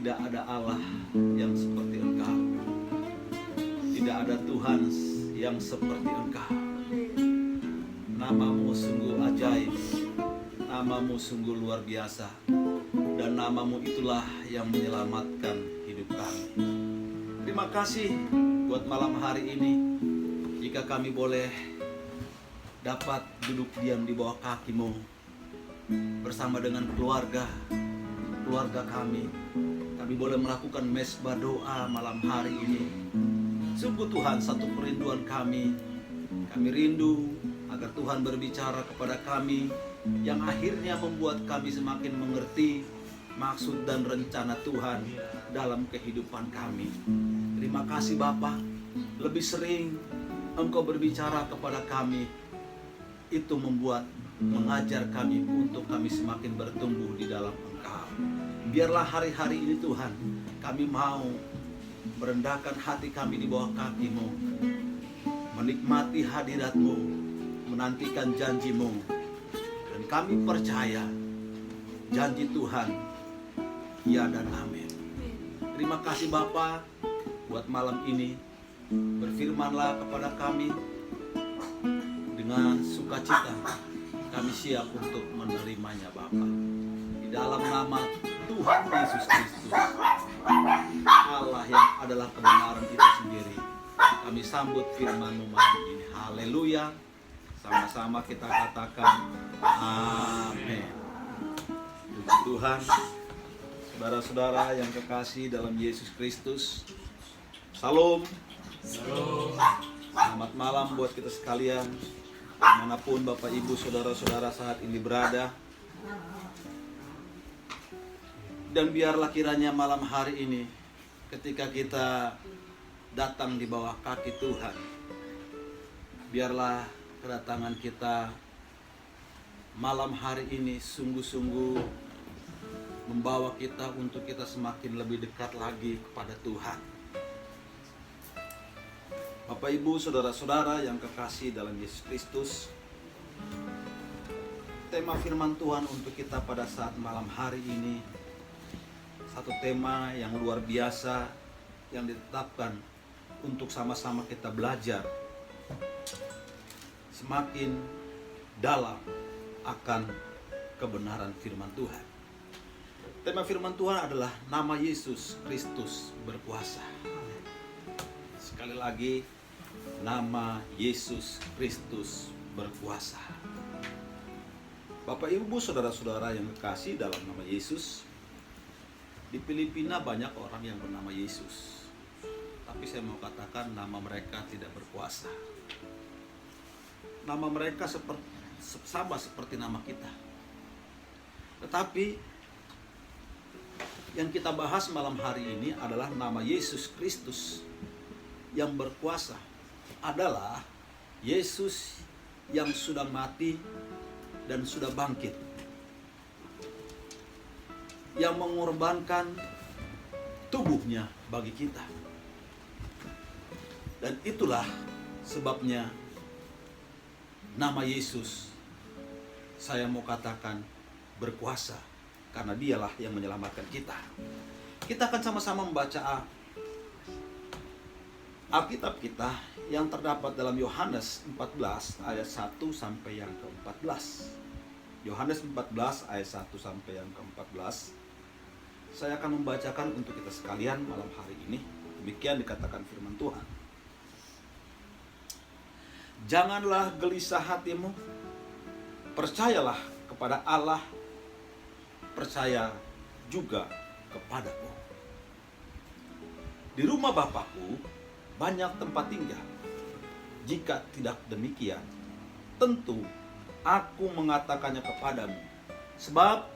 Tidak ada Allah yang seperti Engkau. Tidak ada Tuhan yang seperti Engkau. Namamu sungguh ajaib, namamu sungguh luar biasa, dan namamu itulah yang menyelamatkan hidup kami. Terima kasih buat malam hari ini, jika kami boleh dapat duduk diam di bawah kaki-Mu bersama dengan keluarga kami. Kami boleh melakukan mesbah doa malam hari ini. Sungguh Tuhan, satu kerinduan kami rindu agar Tuhan berbicara kepada kami, yang akhirnya membuat kami semakin mengerti maksud dan rencana Tuhan dalam kehidupan kami. Terima kasih Bapa, lebih sering Engkau berbicara kepada kami, itu mengajar kami untuk kami semakin bertumbuh di dalam Engkau. Biarlah hari-hari ini Tuhan, kami mau merendahkan hati kami di bawah kaki-Mu, menikmati hadirat-Mu, menantikan janji-Mu, dan kami percaya janji Tuhan ya dan amin. Terima kasih Bapa buat malam ini. Berfirmanlah kepada kami dengan sukacita. Kami siap untuk menerimanya Bapa. Di dalam nama Tuhan Yesus Kristus, Allah yang adalah kebenaran itu sendiri, kami sambut firman-Mu malam ini. Haleluya. Sama-sama kita katakan amin. Puji Tuhan. Saudara-saudara yang kekasih dalam Yesus Kristus, Salam. Selamat malam buat kita sekalian, dimanapun Bapak Ibu Saudara-saudara saat ini berada. Dan biarlah kiranya malam hari ini, ketika kita datang di bawah kaki Tuhan, biarlah kedatangan kita malam hari ini sungguh-sungguh membawa kita untuk kita semakin lebih dekat lagi kepada Tuhan. Bapak Ibu Saudara-saudara yang kekasih dalam Yesus Kristus, tema firman Tuhan untuk kita pada saat malam hari ini, satu tema yang luar biasa yang ditetapkan untuk sama-sama kita belajar semakin dalam akan kebenaran firman Tuhan. Tema firman Tuhan adalah nama Yesus Kristus berkuasa. Sekali lagi, nama Yesus Kristus berkuasa. Bapak Ibu Saudara-saudara yang kekasih dalam nama Yesus, di Filipina banyak orang yang bernama Yesus, tapi saya mau katakan nama mereka tidak berkuasa. Nama mereka sama seperti nama kita. Tetapi yang kita bahas malam hari ini adalah nama Yesus Kristus yang berkuasa, adalah Yesus yang sudah mati dan sudah bangkit, yang mengorbankan tubuhnya bagi kita. Dan itulah sebabnya nama Yesus, saya mau katakan, berkuasa, karena dialah yang menyelamatkan kita. Kita akan sama-sama membaca Alkitab kita yang terdapat dalam Yohanes 14 ayat 1 sampai yang ke-14. Yohanes 14 ayat 1 sampai yang ke-14. Saya akan membacakan untuk kita sekalian malam hari ini. Demikian dikatakan firman Tuhan. Janganlah gelisah hatimu, percayalah kepada Allah, percaya juga kepadaku. Di rumah Bapakku banyak tempat tinggal. Jika tidak demikian, tentu aku mengatakannya kepadamu, sebab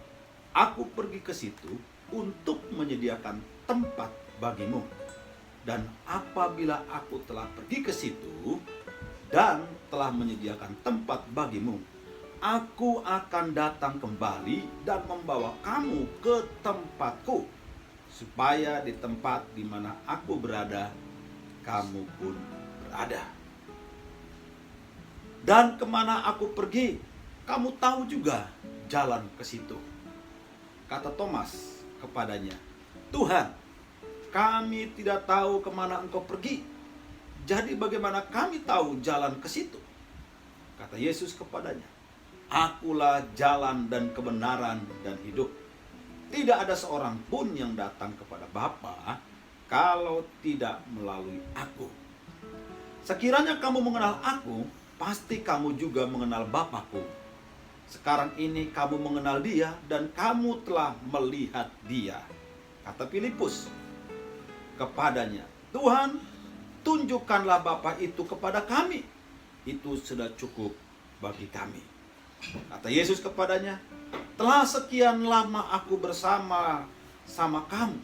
aku pergi ke situ untuk menyediakan tempat bagimu. Dan apabila aku telah pergi ke situ dan telah menyediakan tempat bagimu, aku akan datang kembali dan membawa kamu ke tempatku, supaya di tempat di mana aku berada, kamu pun berada. Dan kemana aku pergi, kamu tahu juga jalan ke situ. Kata Thomas kepadanya, Tuhan, kami tidak tahu kemana Engkau pergi. Jadi bagaimana kami tahu jalan ke situ? Kata Yesus kepadanya, Akulah jalan dan kebenaran dan hidup. Tidak ada seorang pun yang datang kepada Bapa kalau tidak melalui Aku. Sekiranya kamu mengenal Aku, pasti kamu juga mengenal Bapa-Ku. Sekarang ini kamu mengenal Dia dan kamu telah melihat Dia. Kata Filipus kepadanya, Tuhan, tunjukkanlah Bapa itu kepada kami. Itu sudah cukup bagi kami. Kata Yesus kepadanya, telah sekian lama aku bersama kamu,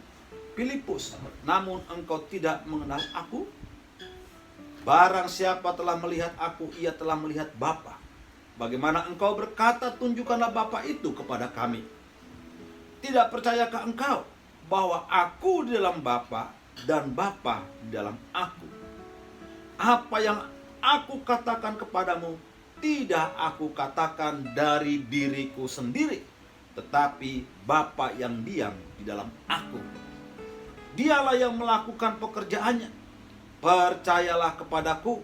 Filipus, namun engkau tidak mengenal aku? Barang siapa telah melihat aku, ia telah melihat Bapa. Bagaimana engkau berkata, tunjukkanlah Bapa itu kepada kami? Tidak percayakah engkau bahwa aku di dalam Bapa dan Bapa di dalam aku? Apa yang aku katakan kepadamu, tidak aku katakan dari diriku sendiri, tetapi Bapa yang diam di dalam aku. Dialah yang melakukan pekerjaannya. Percayalah kepadaku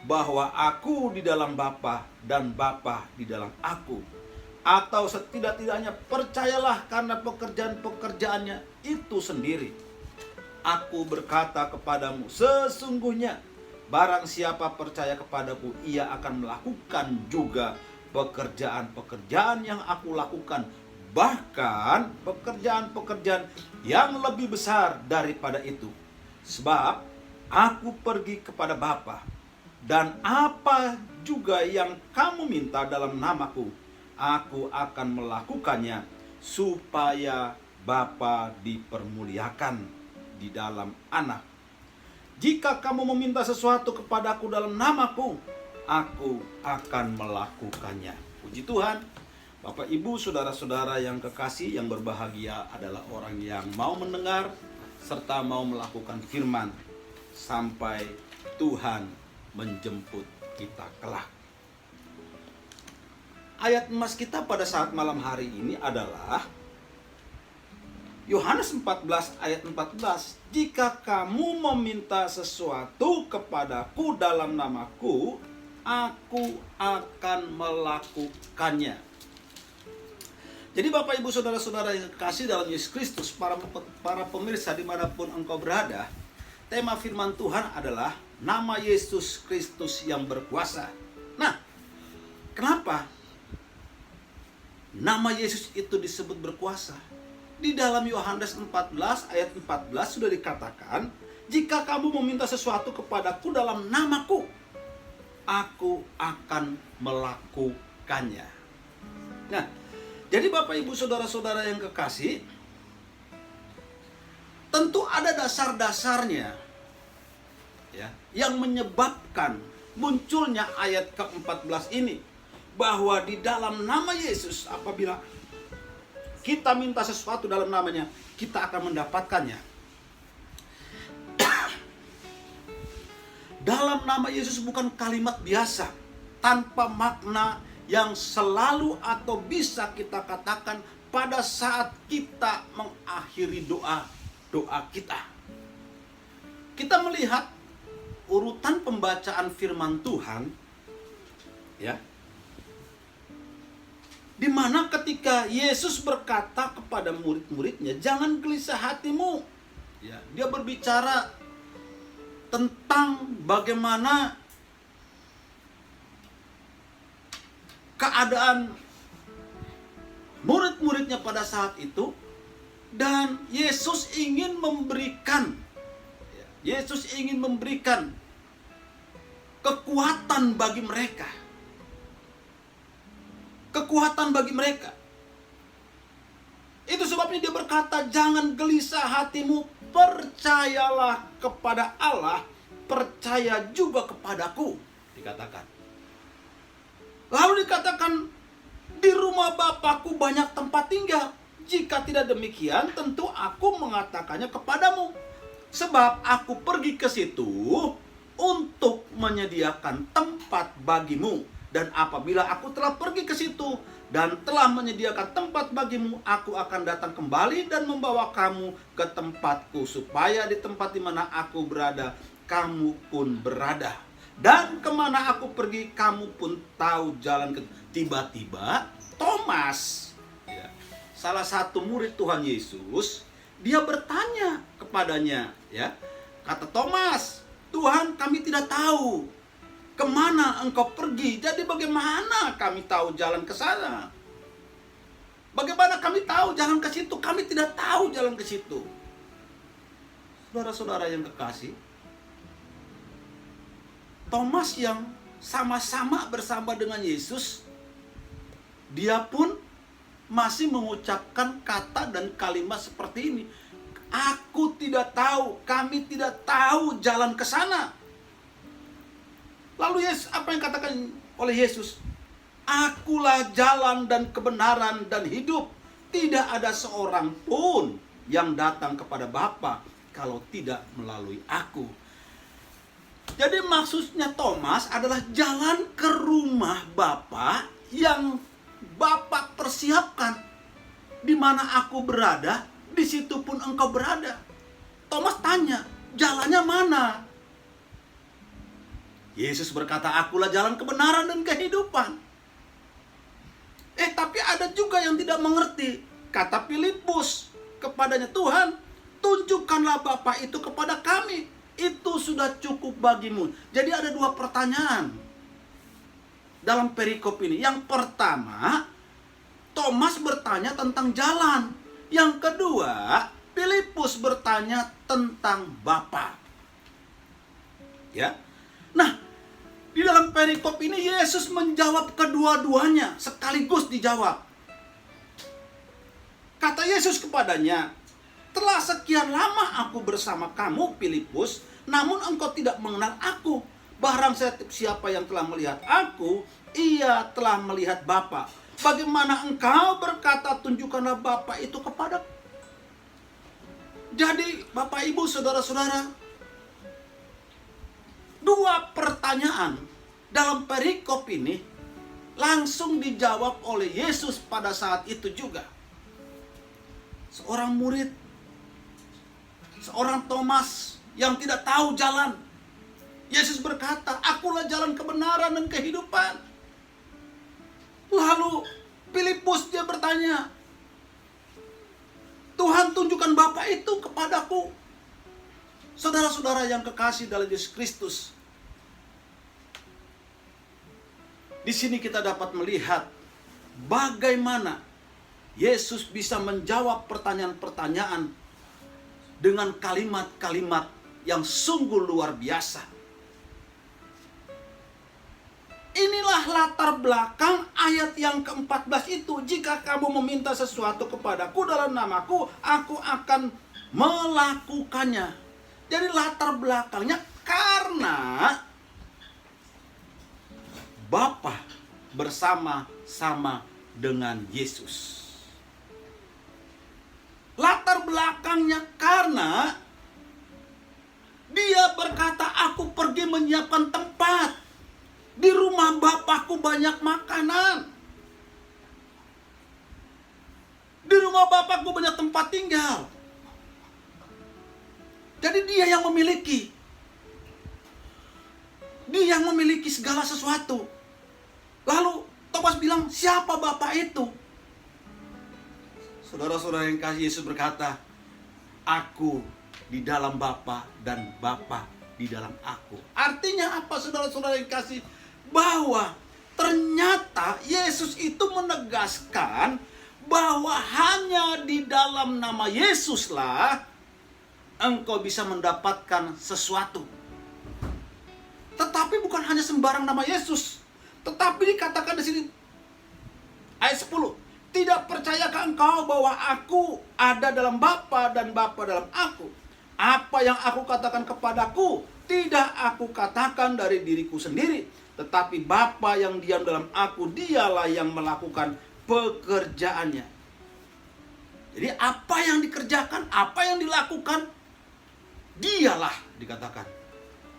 bahwa aku di dalam Bapa dan Bapa di dalam aku. Atau setidak-tidaknya percayalah karena pekerjaan-pekerjaannya itu sendiri. Aku berkata kepadamu, sesungguhnya barang siapa percaya kepadaku, ia akan melakukan juga pekerjaan-pekerjaan yang aku lakukan. Bahkan pekerjaan-pekerjaan yang lebih besar daripada itu. Sebab aku pergi kepada Bapa, dan apa juga yang kamu minta dalam namaku, aku akan melakukannya, supaya Bapa dipermuliakan di dalam Anak. Jika kamu meminta sesuatu kepadaku dalam namaku, aku akan melakukannya. Puji Tuhan. Bapak, Ibu, saudara-saudara yang kekasih, yang berbahagia adalah orang yang mau mendengar serta mau melakukan firman sampai Tuhan menjemput kita kelak. Ayat emas kita pada saat malam hari ini adalah Yohanes 14 ayat 14. Jika kamu meminta sesuatu kepadaku dalam namaku, aku akan melakukannya. Jadi Bapak, Ibu, saudara-saudara yang kekasih dalam Yesus Kristus, para pemirsa dimanapun engkau berada, tema firman Tuhan adalah nama Yesus Kristus yang berkuasa. Nah, kenapa nama Yesus itu disebut berkuasa? Di dalam Yohanes 14 ayat 14 sudah dikatakan, jika kamu meminta sesuatu kepadaku dalam namaku, aku akan melakukannya. Nah, jadi Bapak, Ibu, saudara-saudara yang kekasih, tentu ada dasar-dasarnya ya, yang menyebabkan munculnya ayat ke-14 ini, bahwa di dalam nama Yesus, apabila kita minta sesuatu dalam namanya, kita akan mendapatkannya. Dalam nama Yesus bukan kalimat biasa tanpa makna yang selalu atau bisa kita katakan pada saat kita mengakhiri doa kita. Kita melihat urutan pembacaan firman Tuhan, ya, di mana ketika Yesus berkata kepada murid-muridnya, jangan gelisah hatimu. Ya, dia berbicara tentang bagaimana keadaan murid-muridnya pada saat itu, dan Yesus ingin memberikan kekuatan bagi mereka. Kekuatan bagi mereka. Itu sebabnya dia berkata, jangan gelisah hatimu, percayalah kepada Allah, percaya juga kepadaku, dikatakan. Lalu dikatakan, di rumah Bapakku banyak tempat tinggal. Jika tidak demikian, tentu aku mengatakannya kepadamu. Sebab aku pergi ke situ untuk menyediakan tempat bagimu. Dan apabila aku telah pergi ke situ dan telah menyediakan tempat bagimu, aku akan datang kembali dan membawa kamu ke tempatku, supaya di tempat di mana aku berada, kamu pun berada. Dan kemana aku pergi, kamu pun tahu jalan ke. Tiba-tiba Thomas, ya, salah satu murid Tuhan Yesus, dia bertanya kepadanya, ya, kata Thomas, Tuhan, kami tidak tahu kemana engkau pergi, jadi bagaimana kami tahu jalan ke sana? Bagaimana kami tahu jalan ke situ? Kami tidak tahu jalan ke situ. Saudara-saudara yang kekasih, Thomas yang sama-sama bersama dengan Yesus, dia pun masih mengucapkan kata dan kalimat seperti ini. Aku tidak tahu, kami tidak tahu jalan ke sana. Lalu Yesus, apa yang katakan oleh Yesus? Akulah jalan dan kebenaran dan hidup. Tidak ada seorang pun yang datang kepada Bapa kalau tidak melalui aku. Jadi maksudnya Thomas adalah jalan ke rumah Bapa yang Bapa persiapkan. Di mana aku berada, di situ pun engkau berada. Thomas tanya, jalannya mana? Yesus berkata, akulah jalan kebenaran dan kehidupan. Tapi ada juga yang tidak mengerti. Kata Filipus kepadanya, Tuhan, tunjukkanlah Bapa itu kepada kami. Itu sudah cukup bagimu. Jadi ada dua pertanyaan dalam perikop ini. Yang pertama, Thomas bertanya tentang jalan. Yang kedua, Filipus bertanya tentang Bapa. Ya. Nah, di dalam perikop ini Yesus menjawab kedua-duanya, sekaligus dijawab. Kata Yesus kepadanya, telah sekian lama aku bersama kamu, Filipus, namun engkau tidak mengenal aku. Barang siapa yang telah melihat aku, ia telah melihat Bapa. Bagaimana engkau berkata, tunjukkanlah Bapa itu kepadaku? Jadi, Bapak Ibu, saudara-saudara, dua pertanyaan dalam perikop ini langsung dijawab oleh Yesus pada saat itu juga. Seorang murid, seorang Thomas yang tidak tahu jalan, Yesus berkata, akulah jalan kebenaran dan kehidupan. Lalu Filipus dia bertanya, Tuhan, tunjukkan Bapa itu kepadaku. Saudara-saudara yang kekasih dalam Yesus Kristus, di sini kita dapat melihat bagaimana Yesus bisa menjawab pertanyaan-pertanyaan dengan kalimat-kalimat yang sungguh luar biasa. Inilah latar belakang ayat yang ke-14 itu. Jika kamu meminta sesuatu kepadaku dalam namaku, aku akan melakukannya. Jadi latar belakangnya karena Bapa bersama-sama dengan Yesus. Latar belakangnya karena dia berkata, aku pergi menyiapkan tempat. Di rumah Bapakku banyak makanan. Di rumah Bapakku banyak tempat tinggal. Jadi dia yang memiliki. Dia yang memiliki segala sesuatu. Lalu Thomas bilang, siapa Bapa itu? Saudara-saudara yang kasih, Yesus berkata, aku di dalam Bapa dan Bapa di dalam aku. Artinya apa, saudara-saudara yang kasih? Bahwa ternyata Yesus itu menegaskan bahwa hanya di dalam nama Yesuslah engkau bisa mendapatkan sesuatu. Tetapi bukan hanya sembarang nama Yesus. Tetapi dikatakan di sini ayat 10, tidak percayakah engkau bahwa aku ada dalam Bapa dan Bapa dalam aku? Apa yang aku katakan kepadaku, tidak aku katakan dari diriku sendiri, tetapi Bapa yang diam dalam aku, dialah yang melakukan pekerjaannya. Jadi apa yang dikerjakan, apa yang dilakukan, dialah dikatakan.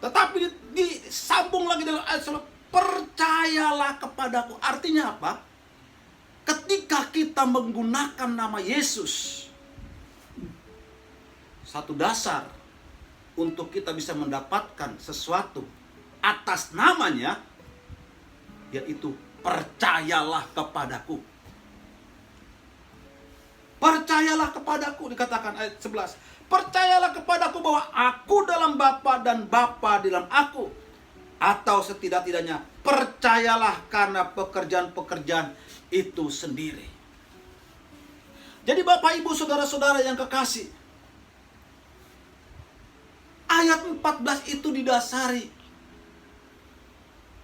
Tetapi disambung lagi dalam ayat 11, percayalah kepadaku. Artinya apa? ketika kita menggunakan nama Yesus, satu dasar untuk kita bisa mendapatkan sesuatu atas namanya, yaitu percayalah kepadaku. Percayalah kepadaku, dikatakan ayat 11. Percayalah kepadaku bahwa aku dalam Bapa dan Bapa dalam aku. Atau setidak-tidaknya percayalah karena pekerjaan-pekerjaan itu sendiri. Jadi Bapak Ibu Saudara-saudara yang kekasih, ayat 14 itu didasari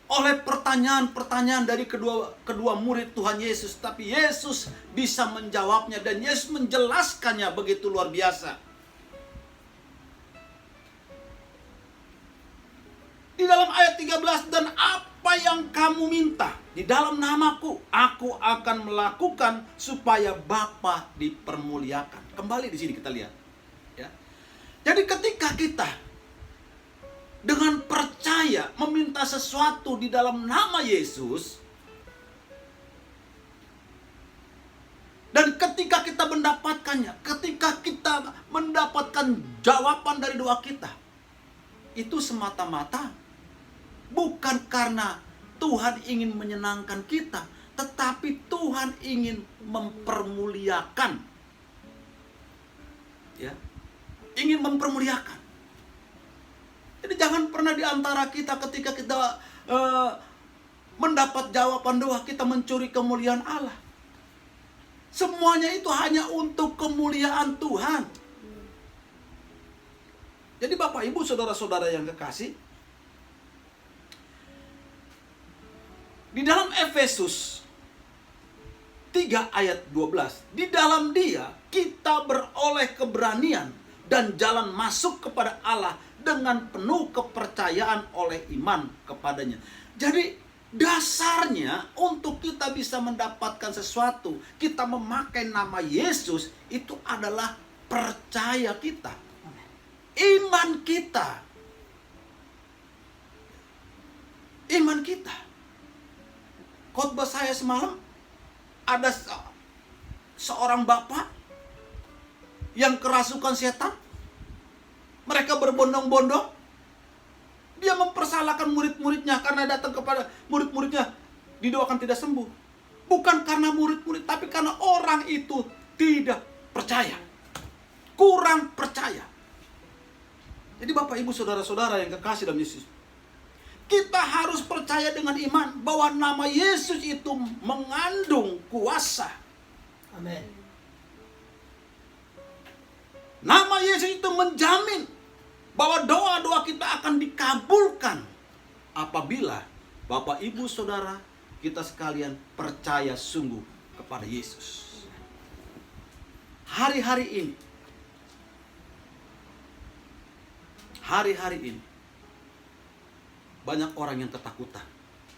oleh pertanyaan-pertanyaan dari kedua murid Tuhan Yesus. Tapi Yesus bisa menjawabnya dan Yesus menjelaskannya begitu luar biasa. Di dalam ayat 13, dan apa yang kamu minta di dalam namaku, aku akan melakukan supaya Bapa dipermuliakan. Kembali di sini kita lihat. Ya. Jadi ketika kita dengan percaya meminta sesuatu di dalam nama Yesus, dan ketika kita mendapatkannya, ketika kita mendapatkan jawaban dari doa kita, itu semata-mata bukan karena Tuhan ingin menyenangkan kita, tetapi Tuhan ingin mempermuliakan. Ya, ingin mempermuliakan. Jadi jangan pernah di antara kita ketika kita mendapat jawaban doa, kita mencuri kemuliaan Allah. Semuanya itu hanya untuk kemuliaan Tuhan. Jadi Bapak Ibu Saudara-saudara yang kekasih, di dalam Efesus 3 ayat 12, di dalam Dia kita beroleh keberanian dan jalan masuk kepada Allah dengan penuh kepercayaan oleh iman kepadanya. Jadi dasarnya untuk kita bisa mendapatkan sesuatu, kita memakai nama Yesus, itu adalah percaya kita, iman kita. Iman kita. Khotbah saya semalam, ada seorang bapak yang kerasukan setan. Mereka berbondong-bondong. Dia mempersalahkan murid-muridnya karena datang kepada murid-muridnya didoakan tidak sembuh. Bukan karena murid-murid, tapi karena orang itu tidak percaya. Kurang percaya. Jadi Bapak Ibu Saudara-saudara yang kekasih dalam Yesus, kita harus percaya dengan iman bahwa nama Yesus itu mengandung kuasa. Amin. Nama Yesus itu menjamin bahwa doa-doa kita akan dikabulkan apabila Bapak Ibu Saudara kita sekalian percaya sungguh kepada Yesus. Hari-hari ini banyak orang yang ketakutan,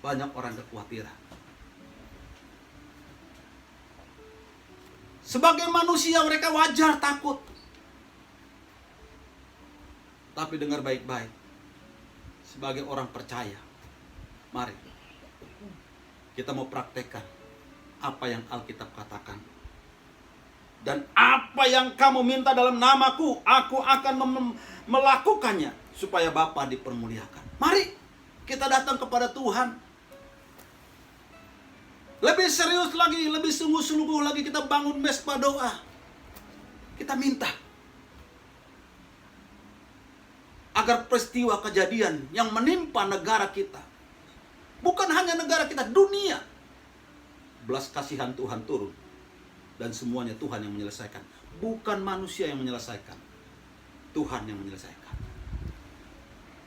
banyak orang kekhawatiran. Sebagai manusia mereka wajar takut. Tapi dengar baik-baik. Sebagai orang percaya, mari kita mau praktekkan apa yang Alkitab katakan. Dan apa yang kamu minta dalam namaku, aku akan melakukannya supaya Bapa dipermuliakan. Mari kita datang kepada Tuhan. Lebih serius lagi, lebih sungguh-sungguh lagi kita bangun mesbah doa. Kita minta agar peristiwa kejadian yang menimpa negara kita, bukan hanya negara kita, dunia, belas kasihan Tuhan turun. Dan semuanya Tuhan yang menyelesaikan. Bukan manusia yang menyelesaikan, Tuhan yang menyelesaikan.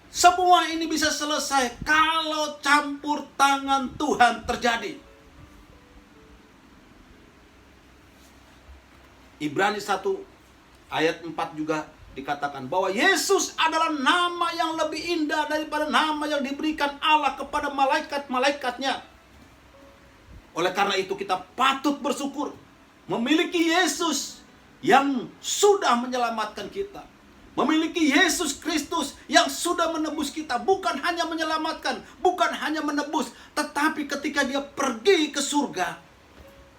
Semua ini bisa selesai kalau campur tangan Tuhan terjadi. Ibrani 1 ayat 4 juga dikatakan bahwa Yesus adalah nama yang lebih indah daripada nama yang diberikan Allah kepada malaikat-malaikatnya. Oleh karena itu kita patut bersyukur memiliki Yesus yang sudah menyelamatkan kita. Memiliki Yesus Kristus yang sudah menebus kita. Bukan hanya menyelamatkan, bukan hanya menebus, tetapi ketika dia pergi ke surga,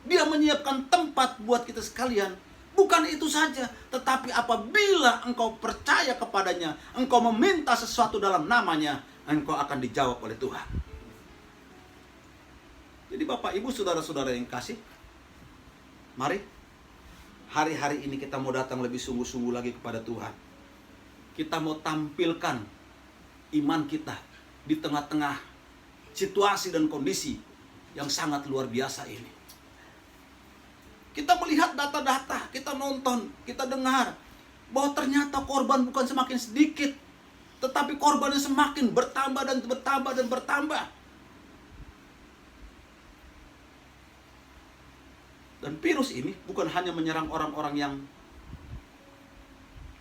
Dia menyiapkan tempat buat kita sekalian. Bukan itu saja, tetapi apabila engkau percaya kepadanya, engkau meminta sesuatu dalam namanya, engkau akan dijawab oleh Tuhan. Jadi Bapak, Ibu, saudara-saudara yang kasih, mari hari-hari ini kita mau datang lebih sungguh-sungguh lagi kepada Tuhan. Kita mau tampilkan iman kita di tengah-tengah situasi dan kondisi yang sangat luar biasa ini. Kita melihat data-data, kita nonton, kita dengar bahwa ternyata korban bukan semakin sedikit, tetapi korbannya semakin bertambah dan bertambah dan bertambah. Dan virus ini bukan hanya menyerang orang-orang yang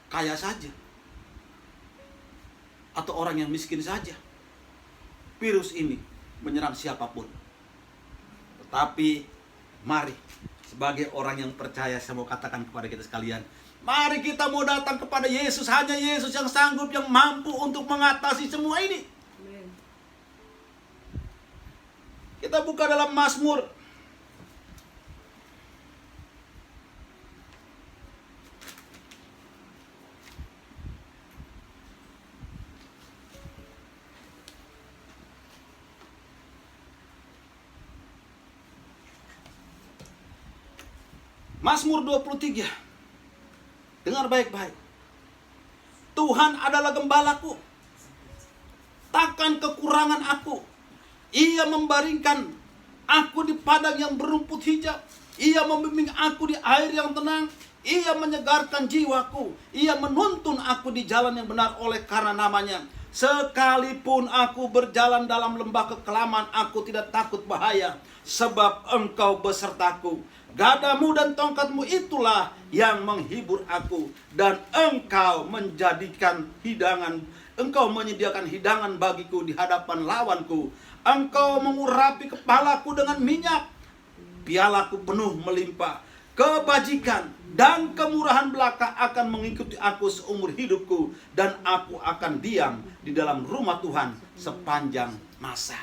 kaya saja, atau orang yang miskin saja. Virus ini menyerang siapapun. Tetapi mari, sebagai orang yang percaya, saya mau katakan kepada kita sekalian, mari kita mau datang kepada Yesus. Hanya Yesus yang sanggup, yang mampu untuk mengatasi semua ini. Amen. Kita buka dalam Mazmur. Mazmur 23. Dengar baik-baik. Tuhan adalah gembalaku, takkan kekurangan aku. Ia membaringkan aku di padang yang berumput hijau. Ia membimbing aku di air yang tenang. Ia menyegarkan jiwaku. Ia menuntun aku di jalan yang benar oleh karena namanya. Sekalipun aku berjalan dalam lembah kekelaman, aku tidak takut bahaya, sebab Engkau besertaku. Gadamu dan tongkatmu itulah yang menghibur aku. Dan Engkau menyediakan hidangan bagiku di hadapan lawanku. Engkau mengurapi kepalaku dengan minyak, pialaku penuh melimpah. Kebajikan dan kemurahan belaka akan mengikuti aku seumur hidupku, dan aku akan diam di dalam rumah Tuhan sepanjang masa.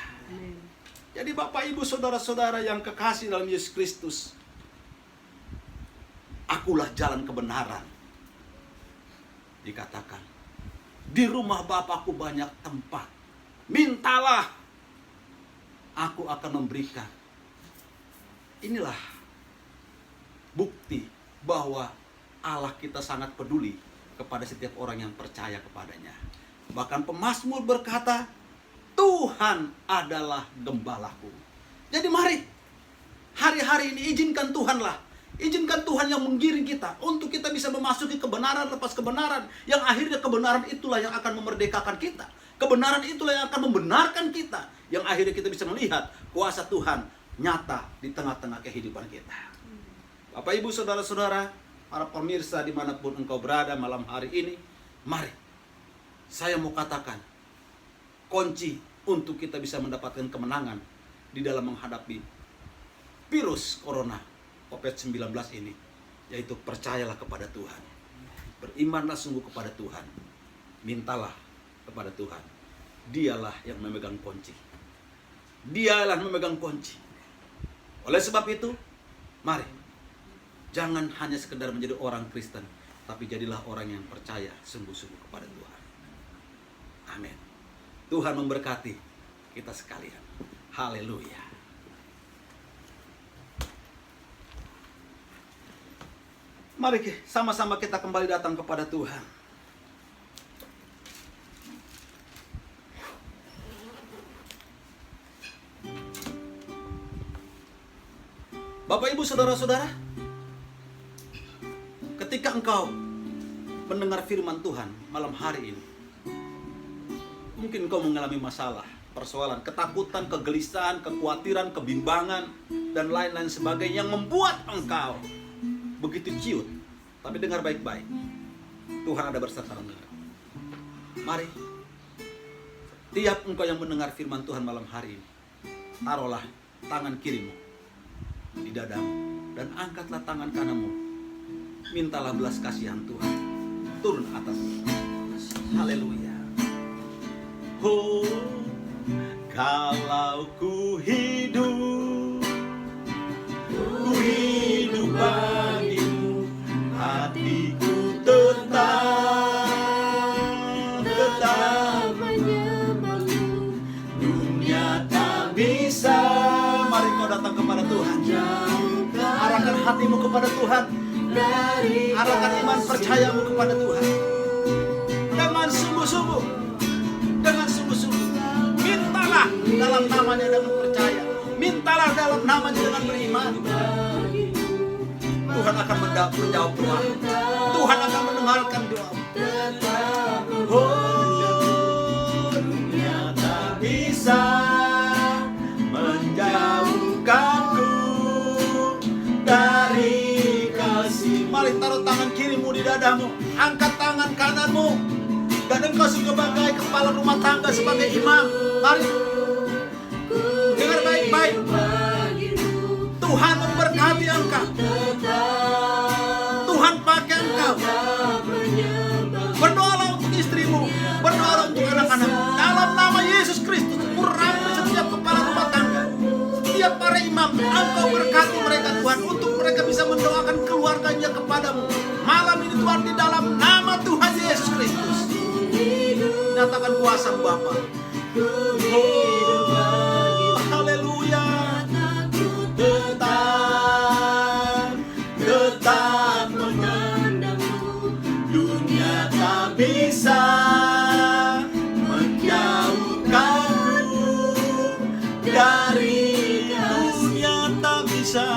Jadi Bapak, Ibu, saudara-saudara yang kekasih dalam Yesus Kristus, akulah jalan kebenaran. Dikatakan, di rumah Bapakku banyak tempat. Mintalah, aku akan memberikan. Inilah bukti bahwa Allah kita sangat peduli kepada setiap orang yang percaya kepadanya. Bahkan pemazmur berkata, Tuhan adalah gembalaku. Jadi mari, hari-hari ini izinkan Tuhan yang menggiring kita untuk kita bisa memasuki kebenaran lepas kebenaran, yang akhirnya kebenaran itulah yang akan memerdekakan kita. Kebenaran itulah yang akan membenarkan kita, yang akhirnya kita bisa melihat kuasa Tuhan nyata di tengah-tengah kehidupan kita. Bapak, Ibu, saudara-saudara, para pemirsa dimanapun engkau berada malam hari ini, mari, saya mau katakan, kunci untuk kita bisa mendapatkan kemenangan di dalam menghadapi virus corona COVID-19 ini, yaitu percayalah kepada Tuhan. Berimanlah sungguh kepada Tuhan. Mintalah kepada Tuhan. Dialah yang memegang kunci. Dialah yang memegang kunci. Oleh sebab itu, mari, jangan hanya sekedar menjadi orang Kristen, tapi jadilah orang yang percaya sungguh-sungguh kepada Tuhan. Amin. Tuhan memberkati kita sekalian. Haleluya. Mari sama-sama kita kembali datang kepada Tuhan. Bapak, Ibu, saudara-saudara, ketika engkau mendengar firman Tuhan malam hari ini, mungkin engkau mengalami masalah, persoalan, ketakutan, kegelisahan, kekhawatiran, kebimbangan, dan lain-lain sebagainya yang membuat engkau begitu ciut. Tapi dengar baik-baik, Tuhan ada bersama engkau. Mari, tiap engkau yang mendengar firman Tuhan malam hari ini, taruhlah tangan kirimu di dadamu dan angkatlah tangan kananmu. Mintalah belas kasihan Tuhan turun atasmu. Haleluya. Oh, kalau ku hidup, ku hatimu kepada Tuhan. Arahkan iman percayamu kepada Tuhan. Dengan sungguh-sungguh. Dengan sungguh-sungguh. Mintalah dalam namanya dengan percaya. Mintalah dalam namanya dengan beriman. Tuhan akan menjawab doa. Tuhan akan mendengarkan doa. Oh, dunia tak bisa menjauhkanku dari kasih. Mari taruh tangan kirimu di dadamu, angkat tangan kananmu, dan engkau sebagai kepala rumah tangga, sebagai imam. Mari dengar baik-baik. Tuhan memberkati engkau. Tuhan pakai engkau. Berdoalah untuk istrimu, berdoalah untuk anak-anak. Dalam nama Yesus Kristus, urapi setiap kepala rumah tangga, setiap para imam. Engkau berkati mereka Tuhan, untuk mereka bisa mendoakan keluarganya kepadamu. Malam ini Tuhan, di dalam nama Tuhan Yesus Kristus, nyatakan kuasa Bapa. Oh, haleluya. Tetap memandangmu, dunia tak bisa menjauhkanku dari dunia tak bisa.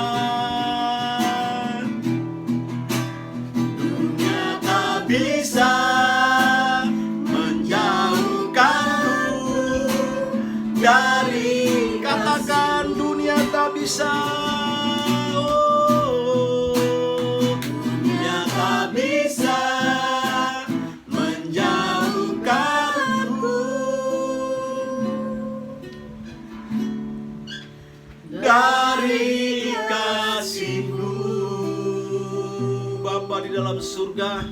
Dunia tak bisa menjauhkanku dari, katakan dunia tak bisa. Dari kasih-Mu. Bapa di dalam surga,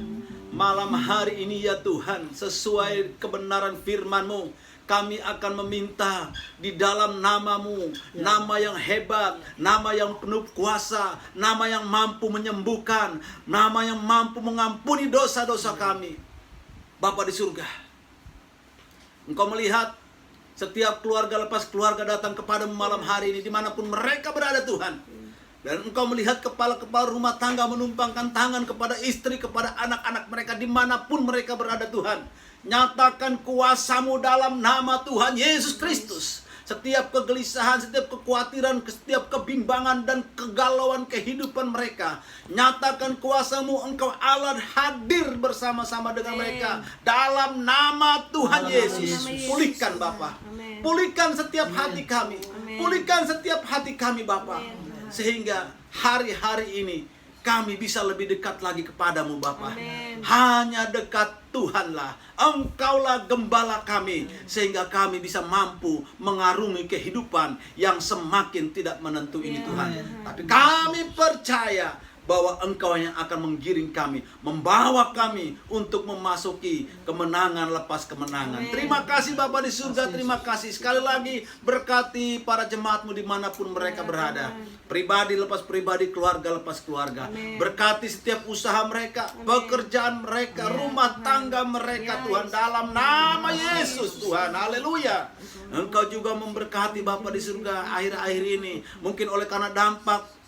malam hari ini ya Tuhan, sesuai kebenaran firman-Mu, kami akan meminta di dalam nama-Mu, nama yang hebat, nama yang penuh kuasa, nama yang mampu menyembuhkan, nama yang mampu mengampuni dosa-dosa kami. Bapa di surga, Engkau melihat setiap keluarga lepas keluarga datang kepadamu malam hari ini, dimanapun mereka berada Tuhan. Dan Engkau melihat kepala-kepala rumah tangga menumpangkan tangan kepada istri, kepada anak-anak mereka, dimanapun mereka berada Tuhan. Nyatakan kuasa-Mu dalam nama Tuhan Yesus Kristus. Setiap kegelisahan, setiap kekhawatiran, setiap kebimbangan dan kegalauan kehidupan mereka, nyatakan kuasa-Mu. Engkau Allah hadir bersama-sama dengan mereka dalam nama Tuhan Yesus. Pulihkan Bapa, pulihkan setiap hati kami, pulihkan setiap hati kami Bapa, sehingga hari-hari ini kami bisa lebih dekat lagi kepadamu Bapa. Hanya dekat Tuhanlah, Engkaulah gembala kami, sehingga kami bisa mampu mengarungi kehidupan yang semakin tidak menentu ini Tuhan. Tapi kami percaya bahwa Engkau yang akan menggiring kami, membawa kami untuk memasuki kemenangan lepas kemenangan. Terima kasih Bapa di surga, terima kasih. Sekali lagi berkati para jemaat-Mu dimanapun mereka berada. Pribadi lepas pribadi, keluarga lepas keluarga. Berkati setiap usaha mereka, pekerjaan mereka, rumah tangga mereka Tuhan, dalam nama Yesus Tuhan. Haleluya. Engkau juga memberkati Bapa di surga akhir-akhir ini, mungkin oleh karena dampak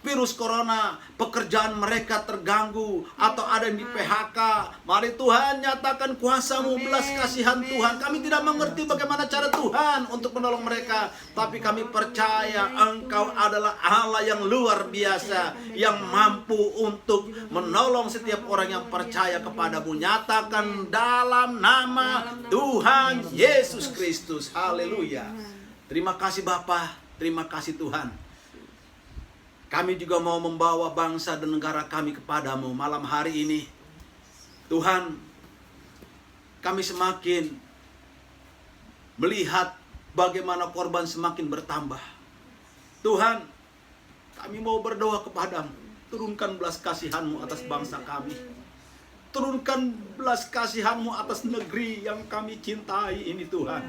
virus corona, pekerjaan mereka terganggu, atau ada yang di PHK. Mari Tuhan, nyatakan kuasa-Mu, belas kasihan Tuhan. Kami tidak mengerti bagaimana cara Tuhan untuk menolong mereka, tapi kami percaya Engkau adalah Allah yang luar biasa, yang mampu untuk menolong setiap orang yang percaya kepadamu. Nyatakan dalam nama Tuhan Yesus Kristus. Haleluya. Terima kasih Bapa, terima kasih Tuhan. Kami juga mau membawa bangsa dan negara kami kepadamu malam hari ini. Tuhan, kami semakin melihat bagaimana korban semakin bertambah. Tuhan, kami mau berdoa kepadamu. Turunkan belas kasihan-Mu atas bangsa kami. Turunkan belas kasihan-Mu atas negeri yang kami cintai ini Tuhan.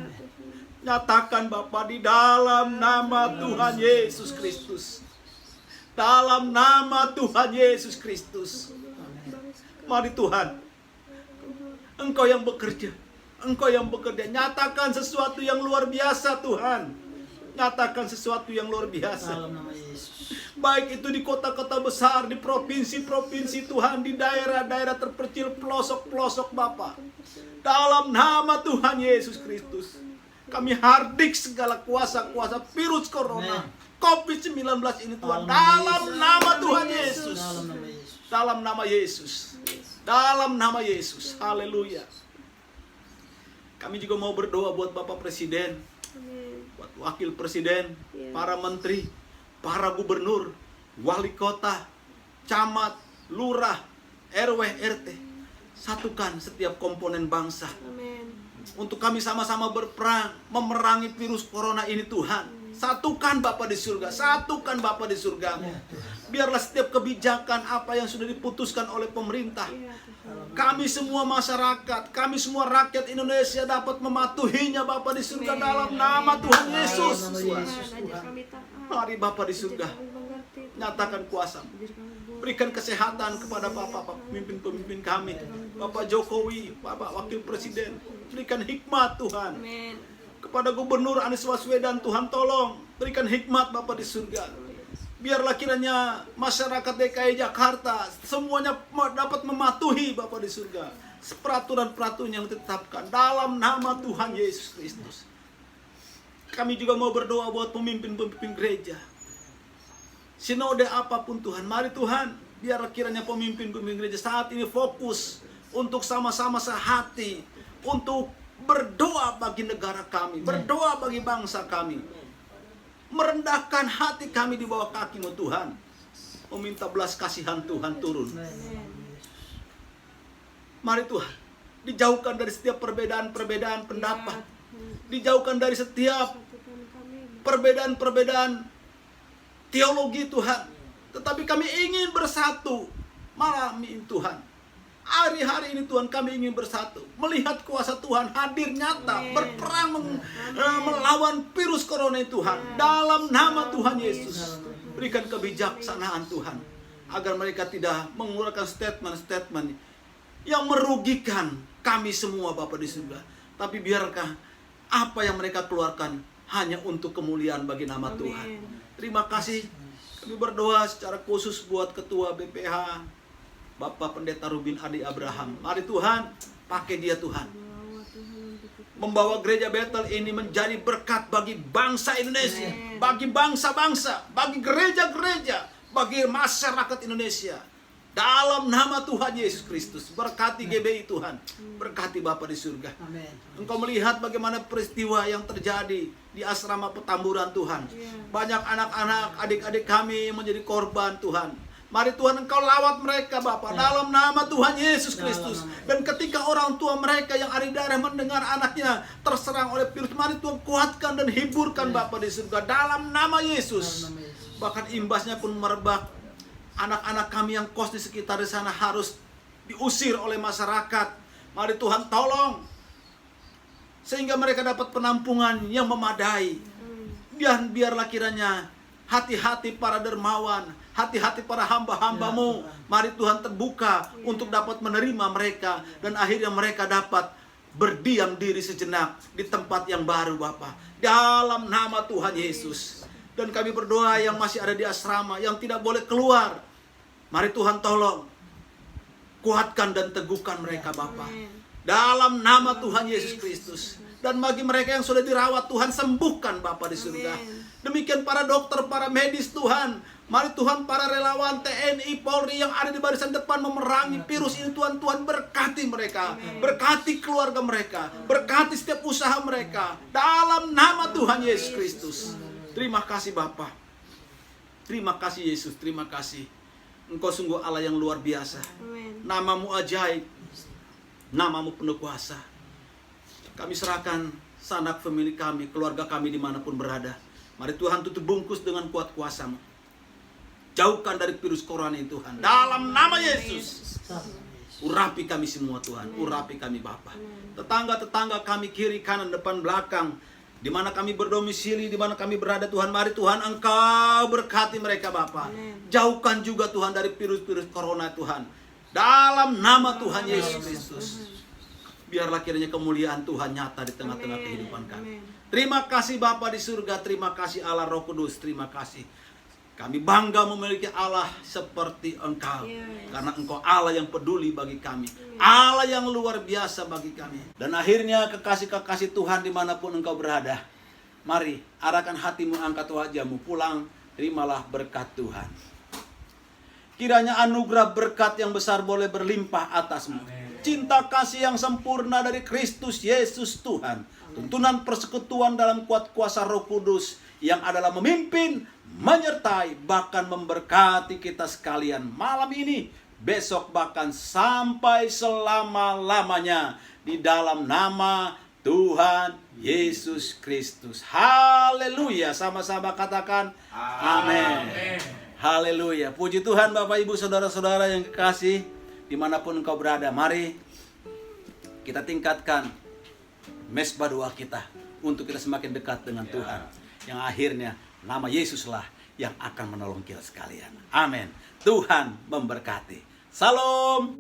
Nyatakan Bapa di dalam nama Tuhan Yesus Kristus. Dalam nama Tuhan Yesus Kristus. Mari Tuhan, Engkau yang bekerja, Engkau yang bekerja. Nyatakan sesuatu yang luar biasa Tuhan. Nyatakan sesuatu yang luar biasa. Baik itu di kota-kota besar, di provinsi-provinsi Tuhan, di daerah-daerah terpencil, pelosok-pelosok Bapa. Dalam nama Tuhan Yesus Kristus, kami hardik segala kuasa-kuasa virus corona, COVID-19 ini Tuhan. Dalam nama Tuhan Yesus. Dalam nama Yesus. Dalam nama Yesus. Haleluya. Kami juga mau berdoa buat Bapak Presiden, buat Wakil Presiden, para menteri, para gubernur, wali kota, camat, lurah, RW, RT. Satukan setiap komponen bangsa. Untuk kami sama-sama berperang memerangi virus corona ini Tuhan. Satukan Bapa di surga, satukan Bapa di surga. Biarlah setiap kebijakan apa yang sudah diputuskan oleh pemerintah, kami semua masyarakat, kami semua rakyat Indonesia dapat mematuhinya Bapa di surga dalam nama Tuhan Yesus. Mari Bapa di surga, nyatakan kuasa. Berikan kesehatan kepada Bapak pemimpin-pemimpin kami, Bapak Jokowi, Bapak Wakil Presiden. Berikan hikmat Tuhan. Kepada Gubernur Anies Baswedan, Tuhan tolong berikan hikmat Bapa di surga. Biarlah kiranya masyarakat DKI Jakarta semuanya dapat mematuhi Bapa di surga peraturan-peraturan yang ditetapkan dalam nama Tuhan Yesus Kristus. Kami juga mau berdoa buat pemimpin-pemimpin gereja. Sinode apapun Tuhan, mari Tuhan, biarlah kiranya pemimpin-pemimpin gereja saat ini fokus untuk sama-sama sehati untuk berdoa bagi negara kami, berdoa bagi bangsa kami, merendahkan hati kami di bawah kaki-Mu Tuhan, meminta belas kasihan Tuhan turun. Mari Tuhan, dijauhkan dari setiap perbedaan-perbedaan pendapat, dijauhkan dari setiap perbedaan-perbedaan teologi Tuhan, tetapi kami ingin bersatu malam ini Tuhan. Hari-hari ini Tuhan kami ingin bersatu, melihat kuasa Tuhan hadir nyata, berperang melawan virus corona Tuhan. Dalam nama Tuhan Yesus, berikan kebijaksanaan Tuhan, agar mereka tidak mengeluarkan statement-statement yang merugikan kami semua Bapa di surga. Tapi biarkah apa yang mereka keluarkan hanya untuk kemuliaan bagi nama Tuhan. Terima kasih. Kami berdoa secara khusus buat Ketua BPH, Bapak Pendeta Rubin Adi Abraham. Mari Tuhan, pakai dia Tuhan. Membawa gereja Bethel ini menjadi berkat bagi bangsa Indonesia, bagi bangsa-bangsa, bagi gereja-gereja, bagi masyarakat Indonesia. Dalam nama Tuhan Yesus Kristus, berkati GBI Tuhan, berkati Bapa di surga. Engkau melihat bagaimana peristiwa yang terjadi di asrama Petamburan Tuhan. Banyak anak-anak, adik-adik kami yang menjadi korban Tuhan. Mari Tuhan Engkau lawat mereka Bapa dalam nama Tuhan Yesus Kristus. Dan ketika orang tua mereka yang ada di daerah mendengar anaknya terserang oleh virus, mari Tuhan kuatkan dan hiburkan Bapa di surga dalam nama Yesus. Bahkan imbasnya pun merebak. Anak-anak kami yang kos di sekitar di sana harus diusir oleh masyarakat. Mari Tuhan tolong sehingga mereka dapat penampungan yang memadai. Dan biarlah kiranya hati-hati para dermawan, hati-hati para hamba-hamba-Mu, mari Tuhan terbuka untuk dapat menerima mereka. Dan akhirnya mereka dapat berdiam diri sejenak di tempat yang baru Bapa. Dalam nama Tuhan Yesus. Dan kami berdoa yang masih ada di asrama, yang tidak boleh keluar, mari Tuhan tolong kuatkan dan teguhkan mereka Bapa. Dalam nama Tuhan Yesus Kristus. Dan bagi mereka yang sudah dirawat Tuhan, sembuhkan Bapa di surga. Demikian para dokter, para medis Tuhan. Mari Tuhan, para relawan TNI, Polri yang ada di barisan depan memerangi virus ini Tuhan. Tuhan berkati mereka, berkati keluarga mereka, berkati setiap usaha mereka. Dalam nama Tuhan Yesus Kristus. Terima kasih Bapa. Terima kasih Yesus, terima kasih. Engkau sungguh Allah yang luar biasa. Nama-Mu ajaib, nama-Mu penuh kuasa. Kami serahkan sanak famili kami, keluarga kami dimanapun berada. Mari Tuhan tutup bungkus dengan kuat kuasa-Mu. Jauhkan dari virus corona ini Tuhan. Dalam nama Yesus. Urapi kami semua Tuhan. Urapi kami Bapa. Tetangga-tetangga kami kiri, kanan, depan, belakang. Di mana kami berdomisili, di mana kami berada Tuhan. Mari Tuhan Engkau berkati mereka Bapa. Jauhkan juga Tuhan dari virus-virus corona Tuhan. Dalam nama Tuhan Yesus Kristus. Biarlah kiranya kemuliaan Tuhan nyata di tengah-tengah kehidupan kami. Terima kasih Bapa di surga. Terima kasih Allah Roh Kudus. Terima kasih. Kami bangga memiliki Allah seperti Engkau. Karena Engkau Allah yang peduli bagi kami. Allah yang luar biasa bagi kami. Dan akhirnya kekasih-kekasih Tuhan dimanapun engkau berada, mari arahkan hatimu, angkat wajahmu, pulang, terimalah berkat Tuhan. Kiranya anugerah berkat yang besar boleh berlimpah atasmu. Cinta kasih yang sempurna dari Kristus Yesus Tuhan. Tuntunan persekutuan dalam kuat kuasa Roh Kudus yang adalah memimpin, menyertai, bahkan memberkati kita sekalian malam ini, besok, bahkan sampai selama-lamanya, di dalam nama Tuhan Yesus Kristus. Haleluya. Sama-sama katakan amin. Haleluya. Puji Tuhan Bapak Ibu Saudara-saudara yang kekasih, dimanapun engkau berada, mari kita tingkatkan mesbah doa kita untuk kita semakin dekat dengan Tuhan, yang akhirnya nama Yesuslah yang akan menolong kita sekalian. Amin. Tuhan memberkati. Salam.